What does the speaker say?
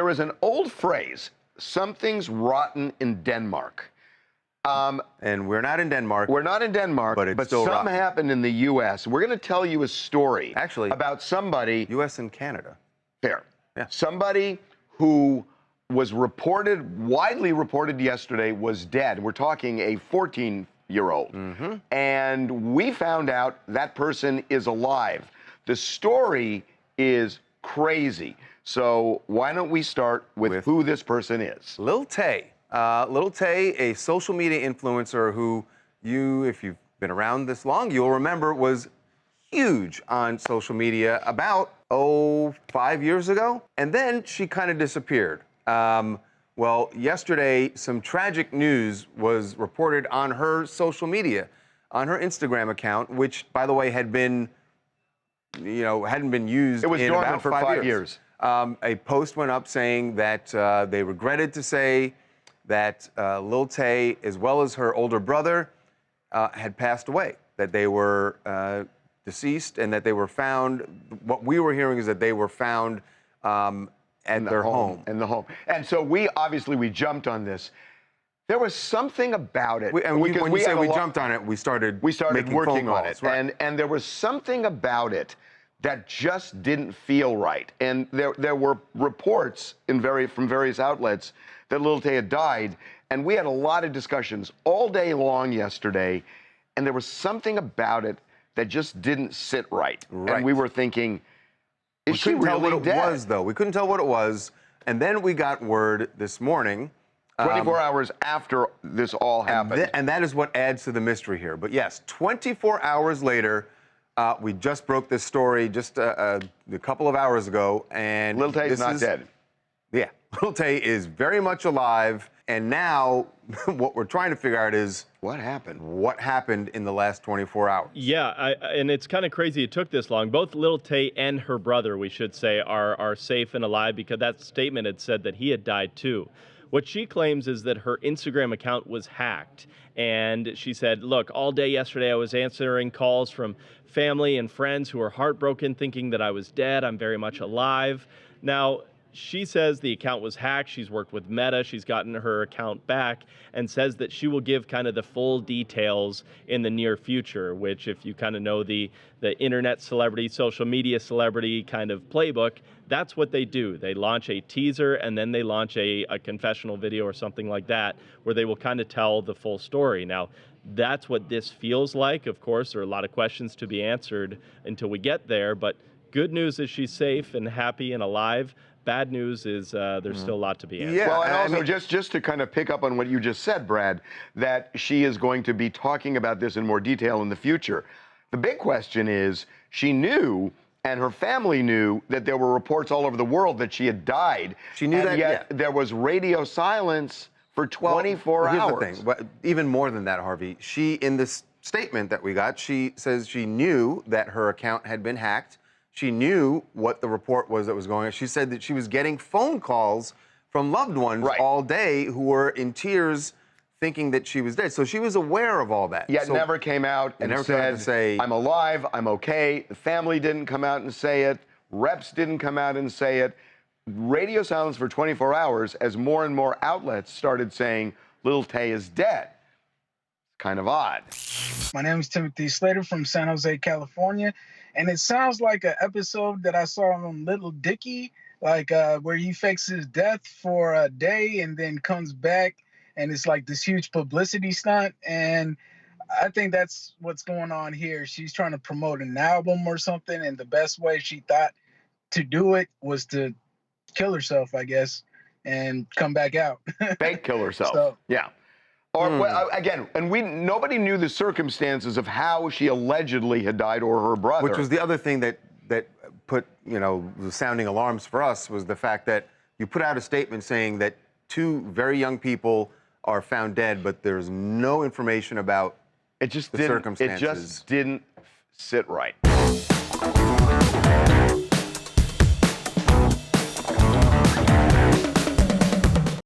there is an old phrase, something's rotten in Denmark. And we're not in Denmark. We're not in Denmark, but it's but still something rotten. happened in the U.S. We're going to tell you a story Actually, about somebody. U.S. and Canada. Fair. Yeah. Somebody who was widely reported yesterday, was dead. We're talking a 14-year-old. Mm-hmm. And we found out that person is alive. The story is crazy. So why don't we start with who this person is? Lil Tay. Lil Tay, a social media influencer who if you've been around this long, you'll remember was huge on social media about, 5 years ago. And then she kind of disappeared. Well, yesterday, some tragic news was reported on her social media, on her Instagram account, which, by the way, had been, hadn't been used in about dormant for 5 years. A post went up saying that they regretted to say that Lil Tay, as well as her older brother, had passed away, that they were deceased, and that they were found. What we were hearing is that they were found at their home. In the home. And so we jumped on this. There was something about it. When you say we jumped on it, we started making working phone on calls, it. right. And there was something about it that just didn't feel right. And there were reports from various outlets that Lil Tay had died. And we had a lot of discussions all day long yesterday. And there was something about it that just didn't sit right. And we were thinking, is she really dead? We couldn't tell what it was, though. We couldn't tell what it was. And then we got word this morning. 24 hours after this all happened. And that is what adds to the mystery here. But yes, 24 hours later, we just broke this story just a couple of hours ago. And Lil Tay is not dead. Yeah, Lil Tay is very much alive. And now what we're trying to figure out is what happened? What happened in the last 24 hours? Yeah, and it's kind of crazy it took this long. Both Lil Tay and her brother, we should say, are safe and alive, because that statement had said that he had died too. What she claims is that her Instagram account was hacked. And she said, look, all day yesterday I was answering calls from family and friends who were heartbroken, thinking that I was dead. I'm very much alive. Now, she says the account was hacked. She's worked with Meta. She's gotten her account back, and says that she will give kind of the full details in the near future, which, if you kind of know the internet celebrity, social media celebrity kind of playbook, that's what they do. They launch a teaser, and then they launch a confessional video or something like that, where they will kind of tell the full story. Now, that's what this feels like. Of course, there are a lot of questions to be answered until we get there, but good news is she's safe and happy and alive. Bad news is there's still a lot to be answered. Yeah, well, and also just to kind of pick up on what you just said, Brad, that she is going to be talking about this in more detail in the future. The big question is, she knew, and her family knew, that there were reports all over the world that she had died. She knew that, yet there was radio silence for 24 hours. Here's the thing, but even more than that, Harvey, she, in this statement that we got, she says she knew that her account had been hacked. She knew what the report was that was going on. She said that she was getting phone calls from loved ones all day who were in tears, thinking that she was dead. So she was aware of all that. Yet never came out and said, I'm alive, I'm okay. The family didn't come out and say it. Reps didn't come out and say it. Radio silence for 24 hours as more and more outlets started saying Lil Tay is dead. Kind of odd. My name is Timothy Slater from San Jose, California. And it sounds like an episode that I saw on Little Dicky, like where he fakes his death for a day and then comes back, and it's like this huge publicity stunt. And I think that's what's going on here. She's trying to promote an album or something, and the best way she thought to do it was to kill herself, I guess, and come back out. Fake kill herself. So, yeah. Or well, again, and nobody knew the circumstances of how she allegedly had died, or her brother. Which was the other thing that put, the sounding alarms for us, was the fact that you put out a statement saying that 2 very young people are found dead, but there's no information about the circumstances. It just didn't sit right.